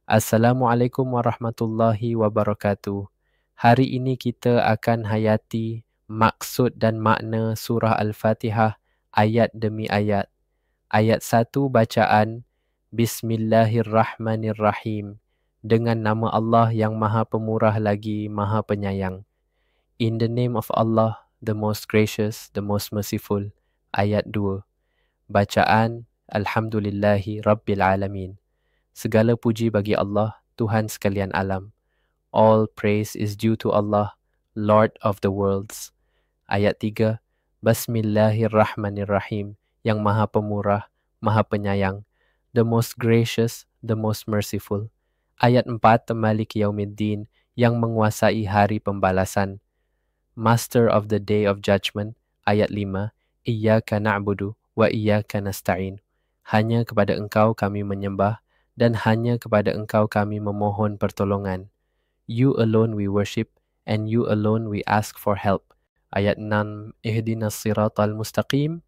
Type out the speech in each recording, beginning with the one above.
Assalamualaikum warahmatullahi wabarakatuh. Hari ini kita akan hayati maksud dan makna surah Al-Fatihah ayat demi ayat. Ayat 1 bacaan Bismillahirrahmanirrahim. Dengan nama Allah yang Maha Pemurah lagi Maha Penyayang. In the name of Allah, the most gracious, the most merciful. Ayat 2. Bacaan Alhamdulillahi Rabbil Alamin. Segala puji bagi Allah, Tuhan sekalian alam. All praise is due to Allah, Lord of the worlds. Ayat 3. Bismillahirrahmanirrahim. Yang Maha Pemurah, Maha Penyayang. The most gracious, the most merciful. Ayat 4. Maliki Yaumiddin. Yang menguasai hari pembalasan. Master of the Day of Judgment. Ayat 5. Iyyaka na'budu wa iyyaka nasta'in. Hanya kepada Engkau kami menyembah dan hanya kepada Engkau kami memohon pertolongan. You alone we worship and you alone we ask for help. Ayat 6. Ihdinas siratal mustaqim.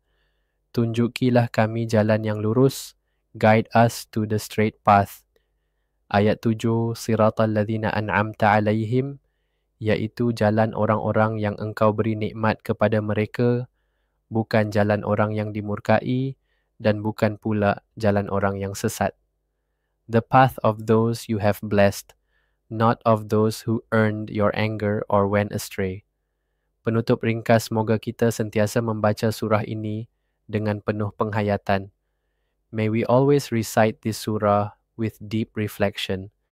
Tunjukilah kami jalan yang lurus. Guide us to the straight path. Ayat 7. Siratal ladzina an'amta alaihim. Iaitu jalan orang-orang yang Engkau beri nikmat kepada mereka, bukan jalan orang yang dimurkai dan bukan pula jalan orang yang sesat. The path of those you have blessed, not of those who earned your anger or went astray. Penutup ringkas, semoga kita sentiasa membaca surah ini dengan penuh penghayatan. May we always recite this surah with deep reflection,